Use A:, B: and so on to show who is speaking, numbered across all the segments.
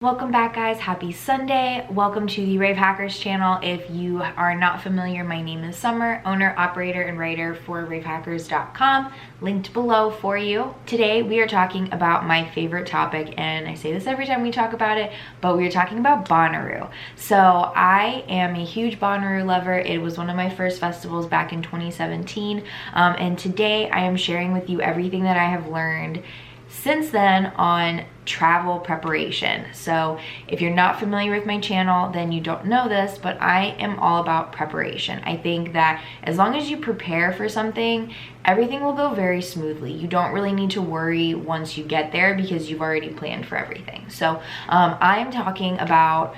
A: Welcome back, guys. Happy Sunday. Welcome to the Rave Hackers channel. If you are not familiar, my name is Summer, owner, operator, and writer for ravehackers.com, linked below for you. Today we are talking about my favorite topic, and I say this every time we talk about it, but we are talking about Bonnaroo. So I am a huge Bonnaroo lover. It was one of my first festivals back in 2017, and today I am sharing with you everything that I have learned since then on travel preparation. So if you're not familiar with my channel, then you don't know this, but I am all about preparation. I think that as long as you prepare for something, everything will go very smoothly. You don't really need to worry once you get there because you've already planned for everything. So I am talking about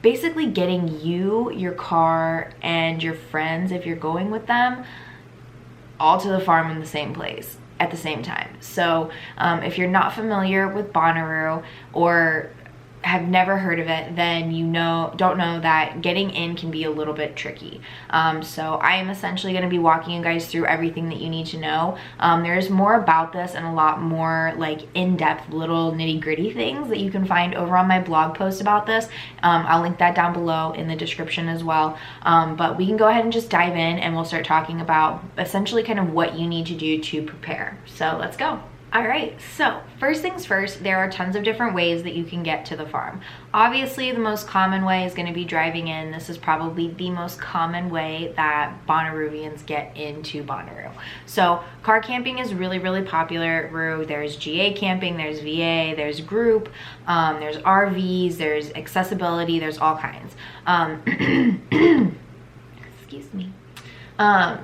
A: basically getting you, your car, and your friends, if you're going with them, all to the farm in the same place at the same time. So if you're not familiar with Bonnaroo or have never heard of it, then don't know that getting in can be a little bit tricky. So I am essentially going to be walking you guys through everything that you need to know. There's more about this and a lot more like in-depth little nitty-gritty things that you can find over on my blog post about this. I'll link that down below in the description as well. But we can go ahead and just dive in and we'll start talking about essentially kind of what you need to do to prepare. So let's go. Alright, so first things first, there are tons of different ways that you can get to the farm. Obviously, the most common way is going to be driving in. This is probably the most common way that Bonnaroovians get into Bonnaroo. So car camping is really, really popular. There's GA camping, there's VA, there's Groop, there's RVs, there's accessibility, there's all kinds. Excuse me.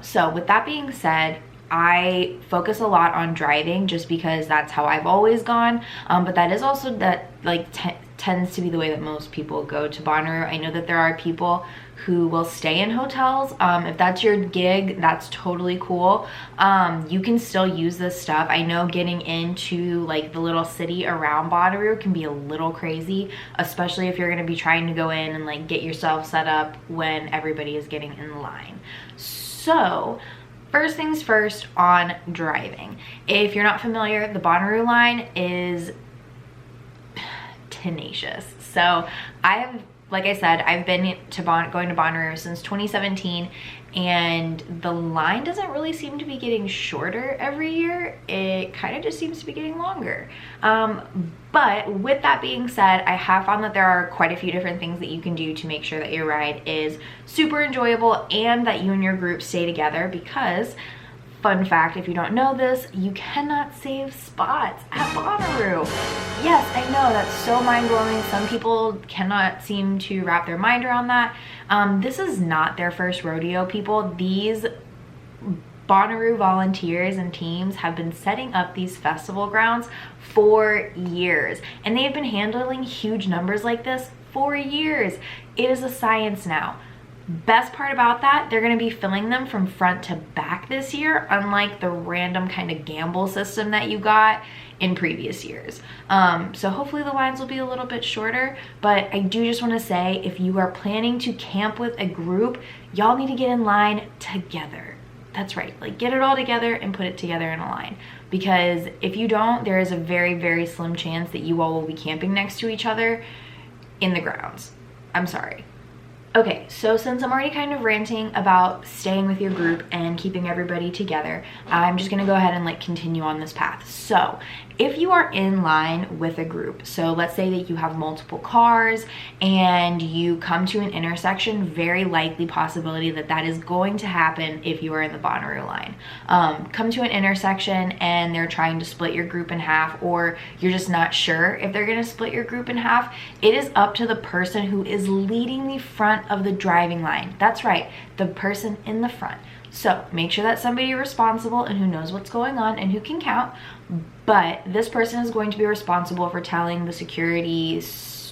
A: So with that being said, I focus a lot on driving just because that's how I've always gone, but that is also tends to be the way that most people go to Bonnaroo. I know that there are people who will stay in hotels. If that's your gig, that's totally cool. You can still use this stuff. I know getting into like the little city around Bonnaroo can be a little crazy, especially if you're gonna be trying to go in and like get yourself set up when everybody is getting in line. So first things first on driving. If you're not familiar, the Bonnaroo line is tenacious. So like I said, I've been going to Bonnaroo since 2017, and the line doesn't really seem to be getting shorter every year. It kind of just seems to be getting longer. But with that being said, I have found that there are quite a few different things that you can do to make sure that your ride is super enjoyable and that you and your group stay together, because fun fact, if you don't know this, you cannot save spots at Bonnaroo. Yes, I know, that's so mind-blowing. Some people cannot seem to wrap their mind around that. This is not their first rodeo, people. These Bonnaroo volunteers and teams have been setting up these festival grounds for years, and they have been handling huge numbers like this for years. It is a science now. Best part about that, they're going to be filling them from front to back this year, unlike the random kind of gamble system that you got in previous years. So hopefully the lines will be a little bit shorter, but I do just want to say, if you are planning to camp with a group, y'all need to get in line together. That's right, like get it all together and put it together in a line, because if you don't, there is a very, very slim chance that you all will be camping next to each other in the grounds. I'm sorry. Okay, so since I'm already kind of ranting about staying with your group and keeping everybody together, I'm just gonna go ahead and like continue on this path. So if you are in line with a group, so let's say that you have multiple cars and you come to an intersection, very likely possibility that that is going to happen if you are in the Bonnaroo line. Come to an intersection and they're trying to split your group in half, or you're just not sure if they're gonna split your group in half. It is up to the person who is leading the front of the driving line. That's right, the person in the front. So make sure that somebody responsible and who knows what's going on and who can count, but this person is going to be responsible for telling the security,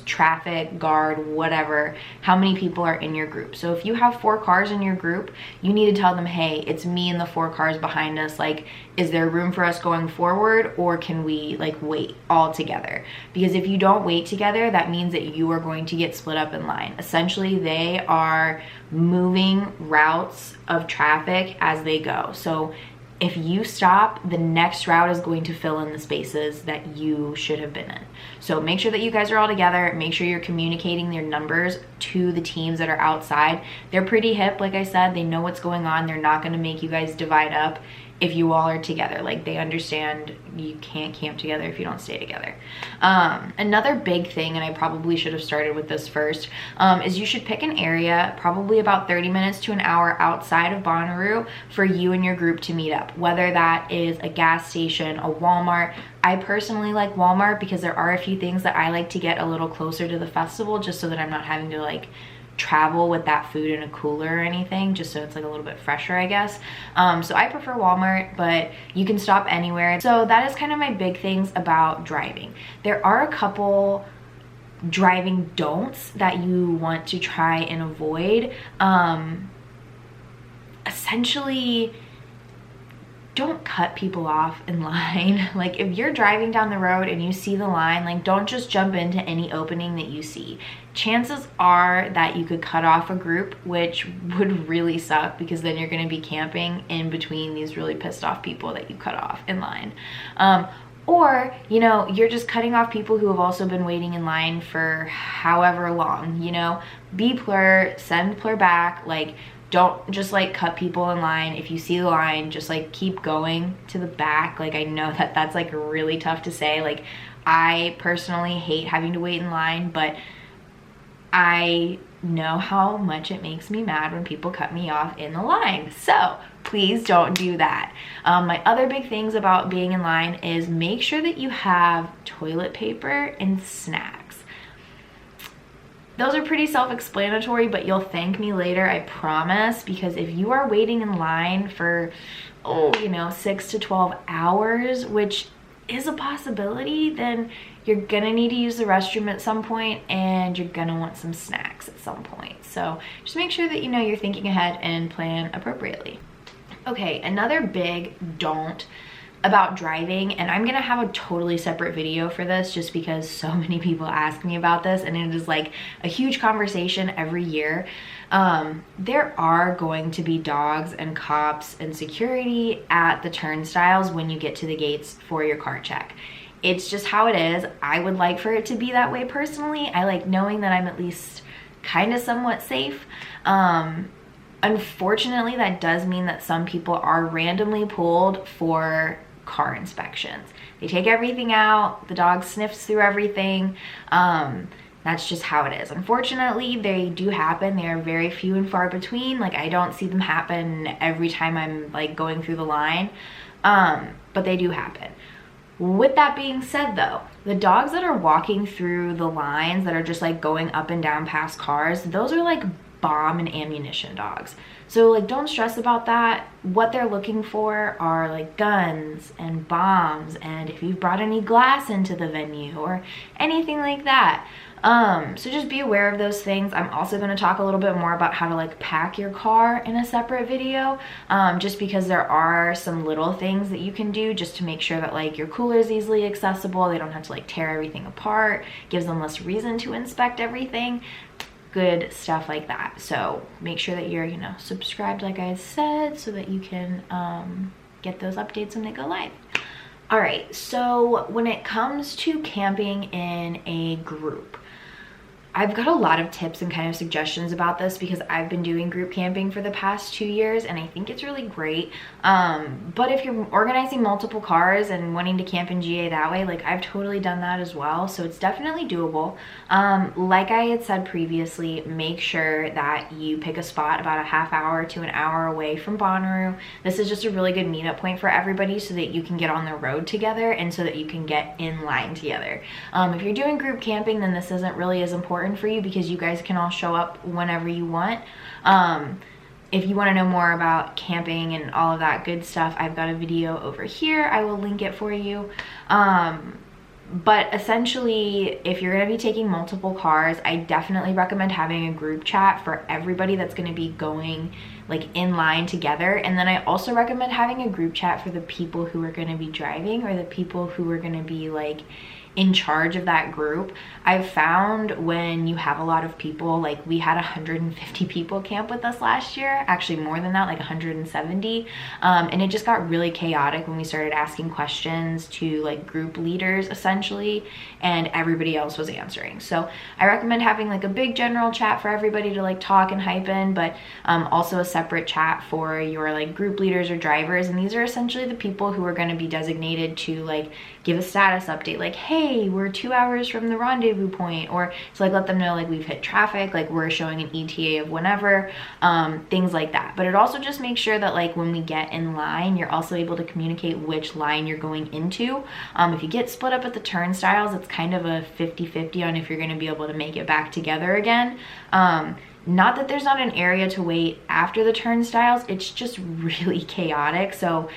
A: traffic guard, whatever, how many people are in your group. So if you have 4 cars in your group, you need to tell them, hey, it's me and the 4 cars behind us. Like, is there room for us going forward, or can we like wait all together? Because if you don't wait together, that means that you are going to get split up in line. Essentially, they are moving routes of traffic as they go. So if you stop, the next route is going to fill in the spaces that you should have been in. So make sure that you guys are all together. Make sure you're communicating their numbers to the teams that are outside. They're pretty hip, like I said. They know what's going on. They're not going to make you guys divide up if you all are together. Like, they understand you can't camp together if you don't stay together. Another big thing, and I probably should have started with this first, is you should pick an area probably about 30 minutes to an hour outside of Bonnaroo for you and your group to meet up, whether that is a gas station, a Walmart. I personally like Walmart because there are a few things that I like to get a little closer to the festival, just so that I'm not having to like travel with that food in a cooler or anything, just so it's like a little bit fresher, I guess. So I prefer Walmart, but you can stop anywhere. So that is kind of my big things about driving. There are a couple driving don'ts that you want to try and avoid. Essentially, don't cut people off in line. Like, if you're driving down the road and you see the line, like, don't just jump into any opening that you see. Chances are that you could cut off a group, which would really suck, because then you're going to be camping in between these really pissed off people that you cut off in line. Or, you know, you're just cutting off people who have also been waiting in line for however long, you know. Be plur, send plur back. Like, don't just like cut people in line. If you see the line, just like keep going to the back. Like, I know that that's like really tough to say. Like, I personally hate having to wait in line, but I know how much it makes me mad when people cut me off in the line. So please don't do that. My other big things about being in line is make sure that you have toilet paper and snacks. Those are pretty self-explanatory, but you'll thank me later, I promise, because if you are waiting in line for, you know, 6 to 12 hours, which is a possibility, then you're gonna need to use the restroom at some point, and you're gonna want some snacks at some point. So just make sure that you know you're thinking ahead and plan appropriately. Okay, another big don't about driving, and I'm gonna have a totally separate video for this just because so many people ask me about this, and it is like a huge conversation every year. There are going to be dogs and cops and security at the turnstiles when you get to the gates for your car check. It's just how it is. I would like for it to be that way personally. I like knowing that I'm at least kind of somewhat safe. Unfortunately, that does mean that some people are randomly pulled for car inspections. They take everything out, the dog sniffs through everything. That's just how it is. Unfortunately, they do happen. They are very few and far between. Like, I don't see them happen every time I'm like going through the line, but they do happen. With that being said though, the dogs that are walking through the lines that are just like going up and down past cars, those are like bomb and ammunition dogs. So like, don't stress about that. What they're looking for are like guns and bombs, and if you've brought any glass into the venue or anything like that. So just be aware of those things. I'm also going to talk a little bit more about how to like pack your car in a separate video, just because there are some little things that you can do just to make sure that like your cooler is easily accessible. They don't have to like tear everything apart, gives them less reason to inspect everything. Good stuff like that. So make sure that you're, you know, subscribed like I said, so that you can get those updates when they go live. All right, so when it comes to camping in a group, I've got a lot of tips and kind of suggestions about this because I've been doing group camping for the past 2 years and I think it's really great. But if you're organizing multiple cars and wanting to camp in GA that way, like I've totally done that as well. So it's definitely doable. Like I had said previously, make sure that you pick a spot about a half hour to an hour away from Bonnaroo. This is just a really good meetup point for everybody so that you can get on the road together and so that you can get in line together. If you're doing group camping, then this isn't really as important for you because you guys can all show up whenever you want. If you want to know more about camping and all of that good stuff, I've got a video over here. I will link it for you. But essentially, if you're going to be taking multiple cars, I definitely recommend having a group chat for everybody that's going to be going like in line together. And then I also recommend having a group chat for the people who are going to be driving or the people who are going to be like in charge of that group, I've found when you have a lot of people, like we had 150 people camp with us last year, actually more than that, like 170, and it just got really chaotic when we started asking questions to like group leaders essentially, and everybody else was answering. So I recommend having like a big general chat for everybody to like talk and hype in, but also a separate chat for your like group leaders or drivers, and these are essentially the people who are going to be designated to like give a status update, like, hey, we're 2 hours from the rendezvous point, or to like let them know like we've hit traffic, like we're showing an ETA of whenever, things like that. But it also just makes sure that like when we get in line, you're also able to communicate which line you're going into. If you get split up at the turnstiles, it's kind of a 50-50 on if you're going to be able to make it back together again. Not that there's not an area to wait after the turnstiles, it's just really chaotic, so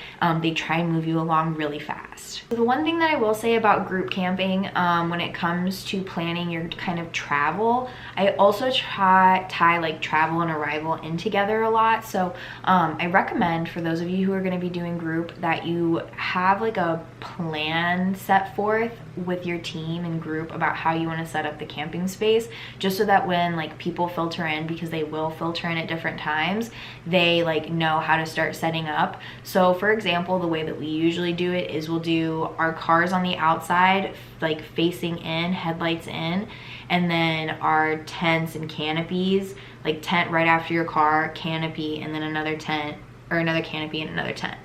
A: they try and move you along really fast. So the one thing that I will say about group camping, when it comes to planning your kind of travel, I also tie like travel and arrival in together a lot. So I recommend for those of you who are going to be doing group that you have like a plan set forth with your team and group about how you want to set up the camping space, just so that when like people filter in, because they will filter in at different times, they like know how to start setting up. So for example, the way that we usually do it is we'll do our cars on the outside, like facing in, headlights in, and then our tents and canopies, like tent right after your car, canopy, and then another tent, or another canopy and another tent.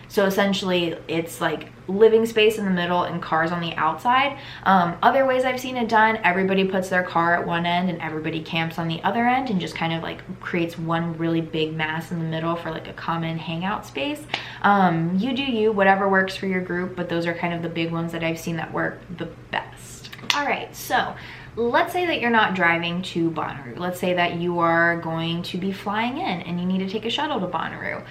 A: So essentially it's like living space in the middle and cars on the outside. Other ways I've seen it done, everybody puts their car at one end and everybody camps on the other end and just kind of like creates one really big mass in the middle for like a common hangout space. You do you, whatever works for your group, but those are kind of the big ones that I've seen that work the best. All right, so let's say that you're not driving to Bonnaroo. Let's say that you are going to be flying in and you need to take a shuttle to Bonnaroo.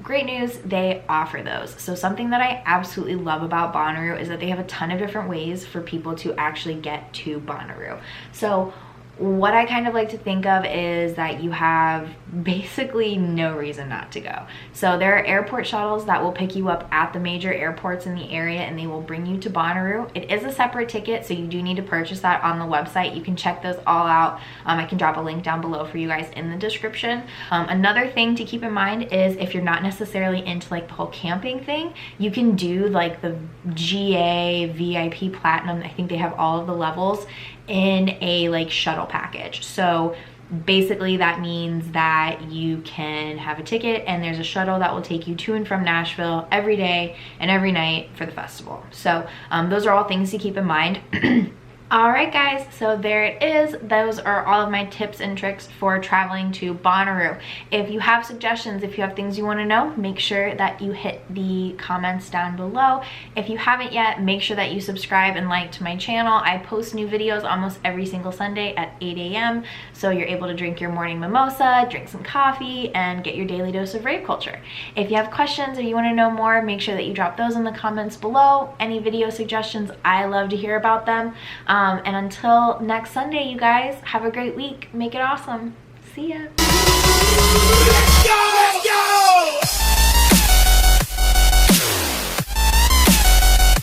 A: Great news, they offer those. So something that I absolutely love about Bonnaroo is that they have a ton of different ways for people to actually get to Bonnaroo. So what I kind of like to think of is that you have basically no reason not to go. So there are airport shuttles that will pick you up at the major airports in the area and they will bring you to Bonnaroo. It is a separate ticket, so you do need to purchase that on the website. You can check those all out. I can drop a link down below for you guys in the description. Another thing to keep in mind is if you're not necessarily into like the whole camping thing, you can do like the GA, VIP, Platinum. I think they have all of the levels in a like shuttle package. So basically that means that you can have a ticket and there's a shuttle that will take you to and from Nashville every day and every night for the festival. So those are all things to keep in mind. Alright guys, so there it is. Those are all of my tips and tricks for traveling to Bonnaroo. If you have suggestions, if you have things you want to know, make sure that you hit the comments down below. If you haven't yet, make sure that you subscribe and like to my channel. I post new videos almost every single Sunday at 8 a.m. so you're able to drink your morning mimosa, drink some coffee, and get your daily dose of rave culture. If you have questions or you want to know more, make sure that you drop those in the comments below. Any video suggestions, I love to hear about them. And until next Sunday, you guys, have a great week. Make it awesome. See ya.